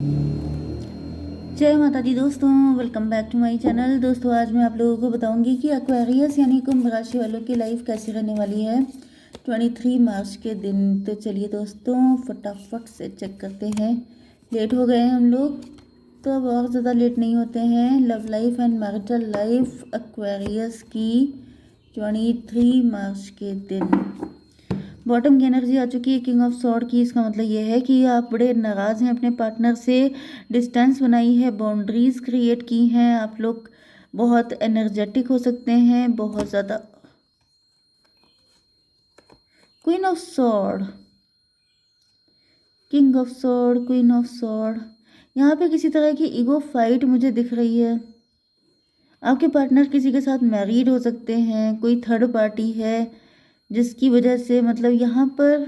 जय माता दी दोस्तों, welcome back to my channel. दोस्तों आज मैं आप लोगों को बताऊंगी कि एक्वेरियस यानी कुंभ राशि वालों की लाइफ कैसी रहने वाली है 23 मार्च के दिन। तो चलिए दोस्तों फटाफट से चेक करते हैं। लेट हो गए हैं हम लोग, तो अब और ज़्यादा लेट नहीं होते हैं। Love life and marital life Aquarius की 23 मार्च के दिन। बॉटम की एनर्जी आ चुकी है किंग ऑफ सॉर्ड की। इसका मतलब ये है कि आप बड़े नाराज़ हैं अपने पार्टनर से, डिस्टेंस बनाई है, बाउंड्रीज क्रिएट की हैं। आप लोग बहुत एनर्जेटिक हो सकते हैं, बहुत ज़्यादा। Queen of sword, king of sword, queen of sword. यहाँ पे किसी तरह की ईगो फाइट मुझे दिख रही है। आपके पार्टनर किसी के साथ मैरिड हो सकते हैं, कोई थर्ड पार्टी है जिसकी वजह से मतलब यहाँ पर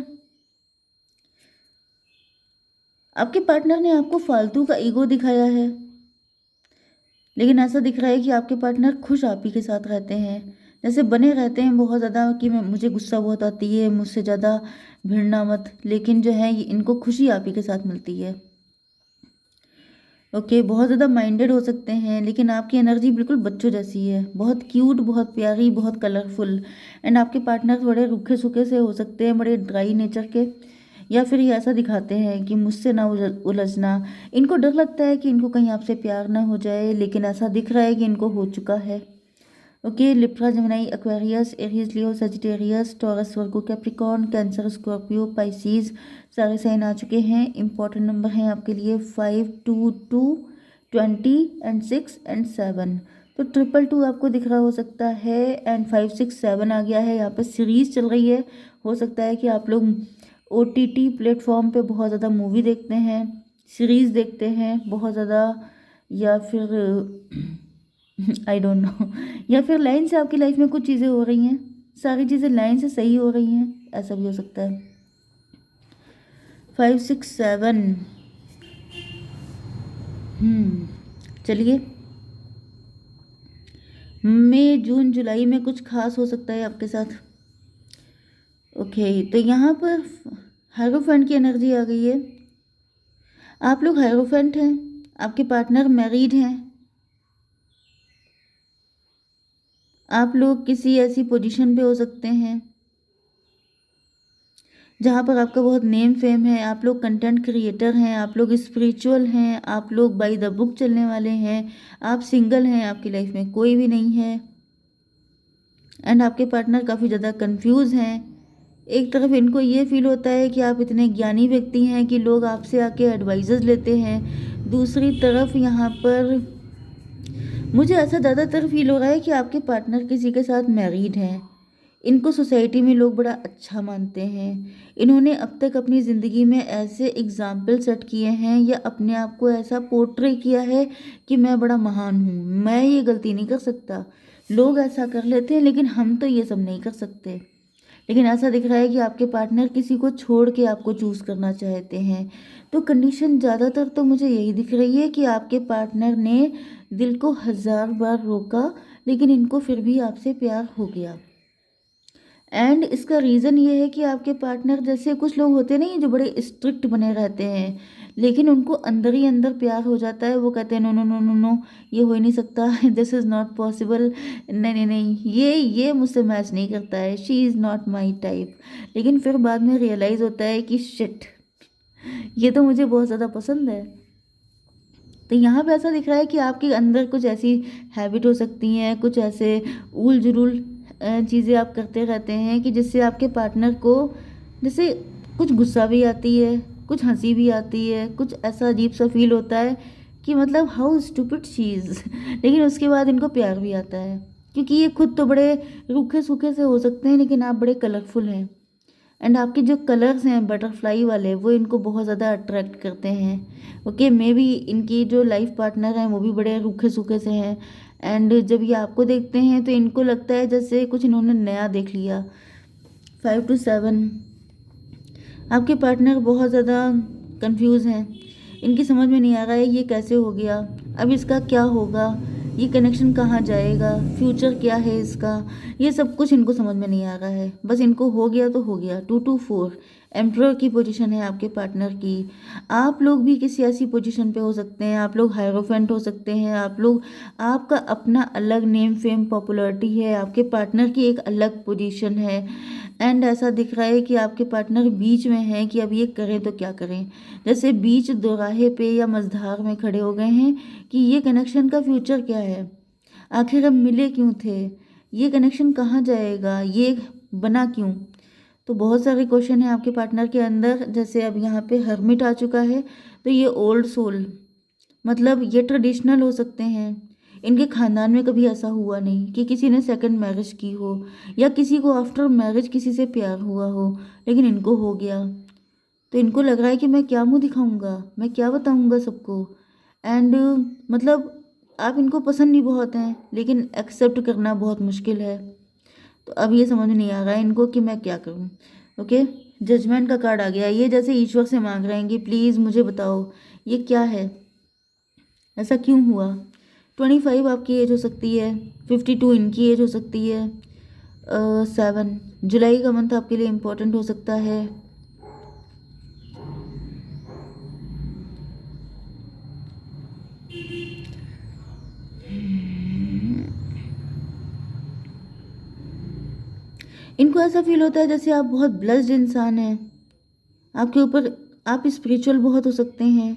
आपके पार्टनर ने आपको फालतू का ईगो दिखाया है। लेकिन ऐसा दिख रहा है कि आपके पार्टनर खुश आप ही के साथ रहते हैं, जैसे बने रहते हैं बहुत ज़्यादा कि मैं मुझे गुस्सा बहुत आती है, मुझसे ज़्यादा भिड़ना मत। लेकिन जो है इनको खुशी आप ही के साथ मिलती है। ओके, बहुत ज़्यादा माइंडेड हो सकते हैं, लेकिन आपकी एनर्जी बिल्कुल बच्चों जैसी है, बहुत क्यूट, बहुत प्यारी, बहुत कलरफुल। एंड आपके पार्टनर थोड़े रूखे सूखे से हो सकते हैं, बड़े ड्राई नेचर के, या फिर ये ऐसा दिखाते हैं कि मुझसे ना उलझना। इनको डर लगता है कि इनको कहीं आपसे प्यार ना हो जाए, लेकिन ऐसा दिख रहा है कि इनको हो चुका है। Okay, Libra, Gemini, Aquarius, Aries, Leo, Sagittarius, Taurus, Virgo, Capricorn, Cancer, Scorpio, Pisces, सारे साइन आ चुके हैं। इंपॉर्टेंट नंबर हैं आपके लिए 5, 2, 2, 20 एंड 6 एंड 7। तो 222 आपको दिख रहा हो सकता है, एंड 5, 6, 7 आ गया है। यहाँ पे सीरीज चल रही है। हो सकता है कि आप लोग OTT प्लेटफॉर्म पे बहुत ज़्यादा मूवी देखते हैं, सीरीज़ देखते हैं बहुत ज़्यादा, या फिर आई डोंट नो, या फिर लाइन से आपकी लाइफ में कुछ चीज़ें हो रही हैं, सारी चीज़ें लाइन से सही हो रही हैं, ऐसा भी हो सकता है। 5, 6, 7। चलिए, मई, जून, जुलाई में कुछ खास हो सकता है आपके साथ। ओके, तो यहाँ पर हायरोफेंट की एनर्जी आ गई है। आप लोग हायरोफेंट हैं, आपके पार्टनर मैरिड हैं। आप लोग किसी ऐसी पोजीशन पे हो सकते हैं जहाँ पर आपका बहुत नेम फेम है। आप लोग कंटेंट क्रिएटर हैं, आप लोग स्पिरिचुअल हैं, आप लोग बाय द बुक चलने वाले हैं। आप सिंगल हैं, आपकी लाइफ में कोई भी नहीं है, एंड आपके पार्टनर काफ़ी ज़्यादा कंफ्यूज हैं। एक तरफ इनको ये फील होता है कि आप इतने ज्ञानी व्यक्ति हैं कि लोग आपसे आके एडवाइजेस लेते हैं। दूसरी तरफ यहाँ पर मुझे ऐसा ज़्यादातर फील हो रहा है कि आपके पार्टनर किसी के साथ मैरिड हैं। इनको सोसाइटी में लोग बड़ा अच्छा मानते हैं। इन्होंने अब तक अपनी ज़िंदगी में ऐसे एग्जाम्पल सेट किए हैं या अपने आप को ऐसा पोर्ट्रे किया है कि मैं बड़ा महान हूँ, मैं ये गलती नहीं कर सकता। लोग ऐसा कर लेते हैं, लेकिन हम तो ये सब नहीं कर सकते। लेकिन ऐसा दिख रहा है कि आपके पार्टनर किसी को छोड़ के आपको चूज़ करना चाहते हैं। तो कंडीशन ज़्यादातर तो मुझे यही दिख रही है कि आपके पार्टनर ने दिल को 1000 बार रोका, लेकिन इनको फिर भी आपसे प्यार हो गया। एंड इसका रीज़न ये है कि आपके पार्टनर, जैसे कुछ लोग होते नहीं जो बड़े स्ट्रिक्ट बने रहते हैं, लेकिन उनको अंदर ही अंदर प्यार हो जाता है। वो कहते हैं no no no no no, ये हो ही नहीं सकता, दिस इज़ नॉट पॉसिबल, नहीं नहीं नहीं, ये मुझसे मैच नहीं करता है, she is not my type. लेकिन फिर बाद में रियलाइज़ होता है कि शिट, ये तो मुझे बहुत ज़्यादा पसंद है। तो यहाँ पे ऐसा दिख रहा है कि आपके अंदर कुछ ऐसी हैबिट हो सकती हैं, कुछ ऐसे उल जुलूल चीज़ें आप करते रहते हैं कि जिससे आपके पार्टनर को जैसे कुछ गुस्सा भी आती है, कुछ हंसी भी आती है, कुछ ऐसा अजीब सा फील होता है कि मतलब हाउ स्टूपिड चीज़, लेकिन उसके बाद इनको प्यार भी आता है, क्योंकि ये खुद तो बड़े रूखे सूखे से हो सकते हैं, लेकिन आप बड़े कलरफुल हैं। एंड आपके जो कलर्स हैं बटरफ्लाई वाले, वो इनको बहुत ज़्यादा अट्रैक्ट करते हैं। ओके, मे बी इनकी जो लाइफ पार्टनर हैं वो भी बड़े रूखे सूखे से हैं, एंड जब ये आपको देखते हैं तो इनको लगता है जैसे कुछ इन्होंने नया देख लिया। 5 to 7, आपके पार्टनर बहुत ज़्यादा कंफ्यूज हैं। इनकी समझ में नहीं आ रहा है ये कैसे हो गया, अब इसका क्या होगा, ये कनेक्शन कहाँ जाएगा, फ्यूचर क्या है इसका, ये सब कुछ इनको समझ में नहीं आ रहा है। बस इनको हो गया तो हो गया। 2 to 4 एम्परर की पोजीशन है आपके पार्टनर की। आप लोग भी किसी ऐसी पोजीशन पे हो सकते हैं, आप लोग हायरोफेंट हो सकते हैं, आप लोग, आपका अपना अलग नेम फेम पॉपुलैरिटी है, आपके पार्टनर की एक अलग पोजीशन है। एंड ऐसा दिख रहा है कि आपके पार्टनर बीच में है कि अब ये करें तो क्या करें, जैसे बीच दोराहे पे या मझधार में खड़े हो गए हैं कि ये कनेक्शन का फ्यूचर क्या है, आखिर हम मिले क्यों थे, ये कनेक्शन कहाँ जाएगा, ये बना क्यों। तो बहुत सारे क्वेश्चन है आपके पार्टनर के अंदर। जैसे अब यहाँ पे हर्मिट आ चुका है, तो ये ओल्ड सोल, मतलब ये ट्रेडिशनल हो सकते हैं। इनके खानदान में कभी ऐसा हुआ नहीं कि किसी ने सेकंड मैरिज की हो या किसी को आफ्टर मैरिज किसी से प्यार हुआ हो, लेकिन इनको हो गया। तो इनको लग रहा है कि मैं क्या मुंह दिखाऊंगा, मैं क्या बताऊंगा सबको। एंड मतलब आप इनको पसंद भी बहुत हैं, लेकिन एक्सेप्ट करना बहुत मुश्किल है। तो अब ये समझ में नहीं आ रहा है इनको कि मैं क्या करूं। ओके, जजमेंट का कार्ड आ गया। ये जैसे ईश्वर से मांग रहे हैं कि प्लीज़ मुझे बताओ ये क्या है, ऐसा क्यों हुआ। 25 आपकी एज हो सकती है, 52 इनकी एज हो सकती है। 7 जुलाई का मंथ आपके लिए इम्पोर्टेंट हो सकता है। इनको ऐसा फील होता है जैसे आप बहुत ब्लेस्ड इंसान हैं, आपके ऊपर, आप स्पिरिचुअल बहुत हो सकते हैं,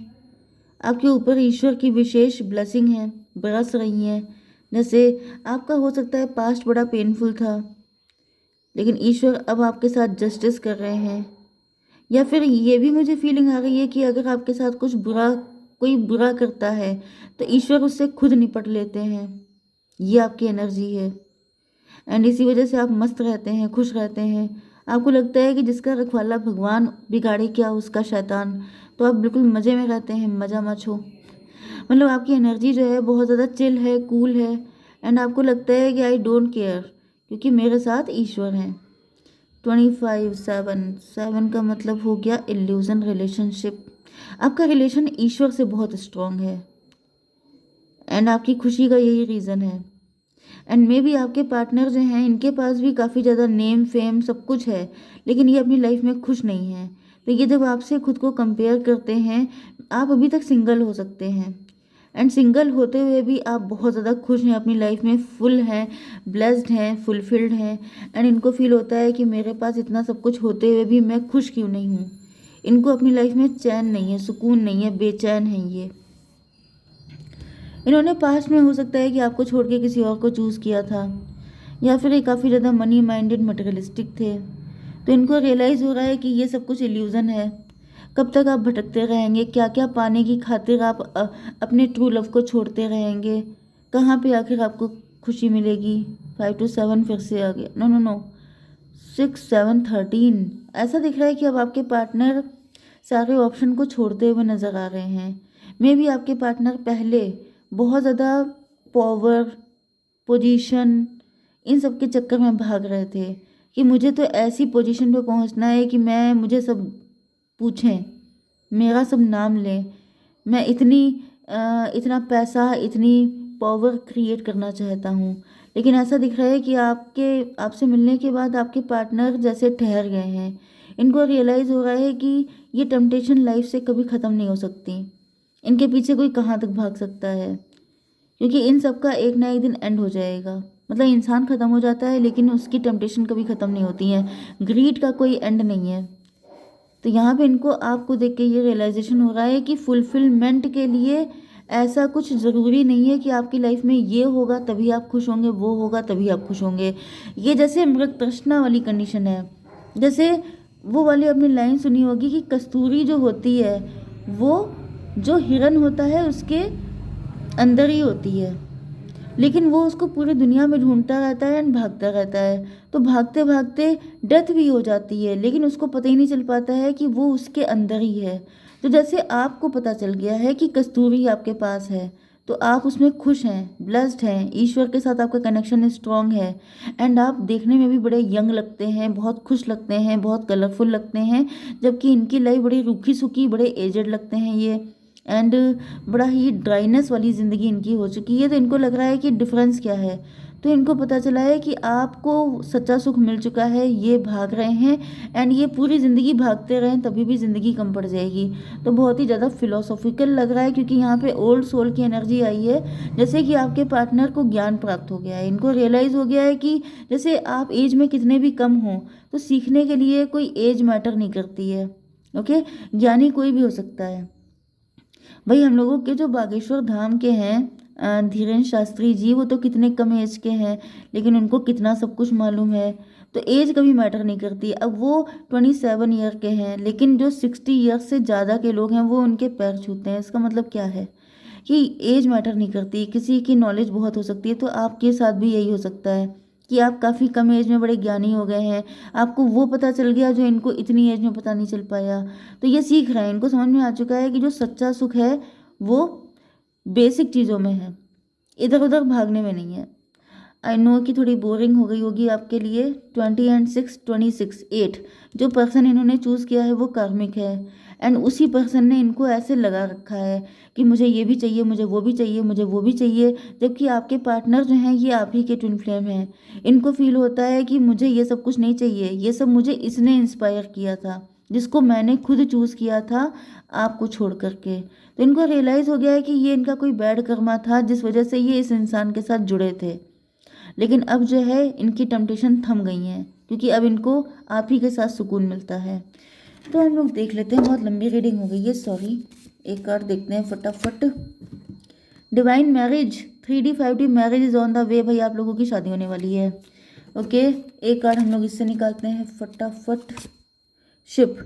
आपके ऊपर ईश्वर की विशेष ब्लेसिंग है, बरस रही हैं। जैसे आपका हो सकता है पास्ट बड़ा पेनफुल था, लेकिन ईश्वर अब आपके साथ जस्टिस कर रहे हैं। या फिर ये भी मुझे फीलिंग आ रही है कि अगर आपके साथ कुछ बुरा, कोई बुरा करता है तो ईश्वर उससे खुद निपट लेते हैं। ये आपकी एनर्जी है। एंड इसी वजह से आप मस्त रहते हैं, खुश रहते हैं। आपको लगता है कि जिसका रखवाला भगवान बिगाड़े क्या उसका शैतान। तो आप बिल्कुल मज़े में रहते हैं, मज़ा मचो। मतलब आपकी एनर्जी जो है बहुत ज़्यादा चिल है, कूल है। एंड आपको लगता है कि आई डोंट केयर, क्योंकि मेरे साथ ईश्वर हैं। 25 7 का मतलब हो गया इल्यूजन रिलेशनशिप। आपका रिलेशन ईश्वर से बहुत स्ट्रांग है एंड आपकी खुशी का यही रीज़न है। एंड मे बी आपके पार्टनर जो हैं इनके पास भी काफ़ी ज़्यादा नेम फेम सब कुछ है, लेकिन ये अपनी लाइफ में खुश नहीं है। तो ये जब आपसे खुद को कंपेयर करते हैं, आप अभी तक सिंगल हो सकते हैं। एंड सिंगल होते हुए भी आप बहुत ज़्यादा खुश हैं, अपनी लाइफ में फुल हैं, ब्लेस्ड हैं, फुलफिल्ड हैं। एंड इनको फील होता है कि मेरे पास इतना सब कुछ होते हुए भी मैं खुश क्यों नहीं हूँ। इनको अपनी लाइफ में चैन नहीं है, सुकून नहीं है, बेचैन हैं ये। इन्होंने पास्ट में हो सकता है कि आपको छोड़ के किसी और को चूज़ किया था, या फिर ये काफ़ी ज़्यादा मनी माइंडेड मटेरियलिस्टिक थे। तो इनको रियलाइज़ हो रहा है कि ये सब कुछ इल्यूज़न है। कब तक आप भटकते रहेंगे, क्या क्या पाने की खातिर आप अपने ट्रू लव को छोड़ते रहेंगे, कहाँ पे आखिर आपको खुशी मिलेगी। 5 to 7 फिर से आ गया। No no no, 6 7 13। ऐसा दिख रहा है कि अब आपके पार्टनर सारे ऑप्शन को छोड़ते हुए नज़र आ रहे हैं। मे बी आपके पार्टनर पहले बहुत ज़्यादा पावर, पोजीशन, इन सब के चक्कर में भाग रहे थे कि मुझे तो ऐसी पोजीशन पे पहुंचना है कि मुझे सब पूछें, मेरा सब नाम लें। मैं इतना पैसा, इतनी पावर क्रिएट करना चाहता हूँ। लेकिन ऐसा दिख रहा है कि आपसे मिलने के बाद आपके पार्टनर जैसे ठहर गए हैं। इनको रियलाइज़ हो रहा है कि ये टेम्पटेशन लाइफ से कभी ख़त्म नहीं हो सकती। इनके पीछे कोई कहाँ तक भाग सकता है, क्योंकि इन सब का एक ना एक दिन एंड हो जाएगा। मतलब इंसान ख़त्म हो जाता है, लेकिन उसकी टेम्पटेशन कभी ख़त्म नहीं होती है। ग्रीड का कोई एंड नहीं है। तो यहाँ पे इनको आपको देख के ये रियलाइजेशन हो रहा है कि फुलफिलमेंट के लिए ऐसा कुछ ज़रूरी नहीं है कि आपकी लाइफ में ये होगा तभी आप खुश होंगे, वो होगा तभी आप खुश होंगे। ये जैसे मृग तृष्णा वाली कंडीशन है। जैसे वो वाली आपने लाइन सुनी होगी कि कस्तूरी जो होती है वो जो हिरन होता है उसके अंदर ही होती है, लेकिन वो उसको पूरी दुनिया में ढूंढता रहता है एंड भागता रहता है। तो भागते भागते डेथ भी हो जाती है, लेकिन उसको पता ही नहीं चल पाता है कि वो उसके अंदर ही है। तो जैसे आपको पता चल गया है कि कस्तूरी आपके पास है, तो आप उसमें खुश हैं, ब्लेस्ड हैं, ईश्वर के साथ आपका कनेक्शन स्ट्रांग है। एंड आप देखने में भी बड़े यंग लगते हैं, बहुत खुश लगते हैं, बहुत कलरफुल लगते हैं। जबकि इनकी लाइफ बड़ी रूखी सूखी, बड़े एजड लगते हैं ये। एंड बड़ा ही ड्राइनेस वाली ज़िंदगी इनकी हो चुकी है। तो इनको लग रहा है कि डिफरेंस क्या है, तो इनको पता चला है कि आपको सच्चा सुख मिल चुका है, ये भाग रहे हैं एंड ये पूरी ज़िंदगी भागते रहें तभी भी ज़िंदगी कम पड़ जाएगी। तो बहुत ही ज़्यादा फिलोसॉफिकल लग रहा है, क्योंकि यहाँ पे ओल्ड सोल की एनर्जी आई है, जैसे कि आपके पार्टनर को ज्ञान प्राप्त हो गया है। इनको रियलाइज़ हो गया है कि जैसे आप एज में कितने भी कम हों, तो सीखने के लिए कोई एज मैटर नहीं करती है। ओके, ज्ञानी कोई भी हो सकता है। भाई हम लोगों के जो बागेश्वर धाम के हैं धीरेन्द्र शास्त्री जी, वो तो कितने कम एज के हैं, लेकिन उनको कितना सब कुछ मालूम है। तो एज कभी मैटर नहीं करती। अब वो 27 ईयर के हैं, लेकिन जो 60 ईयर से ज़्यादा के लोग हैं वो उनके पैर छूते हैं। इसका मतलब क्या है कि एज मैटर नहीं करती। किसी की नॉलेज बहुत हो सकती है, तो आपके साथ भी यही हो सकता है कि आप काफ़ी कम एज में बड़े ज्ञानी हो गए हैं, आपको वो पता चल गया जो इनको इतनी एज में पता नहीं चल पाया। तो ये सीख रहे हैं, इनको समझ में आ चुका है कि जो सच्चा सुख है वो बेसिक चीज़ों में है, इधर उधर भागने में नहीं है। आई नो कि थोड़ी बोरिंग हो गई होगी आपके लिए। 20 एंड 6 26 8 जो पर्सन इन्होंने चूज़ किया है वो कार्मिक है, एंड उसी पर्सन ने इनको ऐसे लगा रखा है कि मुझे ये भी चाहिए, मुझे वो भी चाहिए, मुझे वो भी चाहिए। जबकि आपके पार्टनर जो हैं ये आप ही के ट्विन फ्लेम हैं। इनको फील होता है कि मुझे ये सब कुछ नहीं चाहिए, ये सब मुझे इसने इंस्पायर किया था, जिसको मैंने खुद चूज़ किया था आपको छोड़ करके। तो इनको रियलाइज़ हो गया है कि ये इनका कोई बैड कर्मा था जिस वजह से ये इस इंसान के साथ जुड़े थे। लेकिन अब जो है इनकी टेम्पटेशन थम गई हैं, क्योंकि अब इनको आप ही के साथ सुकून मिलता है। तो हम लोग देख लेते हैं, बहुत लंबी रीडिंग हो गई है, सॉरी। एक कार्ड देखते हैं फटाफट। Divine marriage, 3D 5D marriage is on the way. भाई आप लोगों की शादी होने वाली है। ओके, एक कार्ड हम लोग इससे निकालते हैं फटाफट। Ship,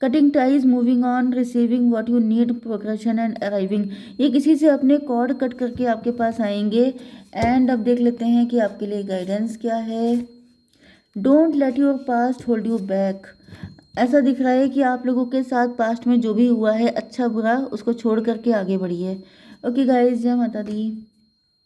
cutting ties, moving on, receiving what you need, progression and arriving. ये किसी से अपने कॉर्ड कट करके आपके पास आएंगे। एंड अब देख लेते हैं कि आपके लिए गाइडेंस क्या है। Don't let your past hold you back. ऐसा दिख रहा है कि आप लोगों के साथ पास्ट में जो भी हुआ है अच्छा बुरा, उसको छोड़ करके आगे बढ़िए। ओके गाइज, जय माता दी।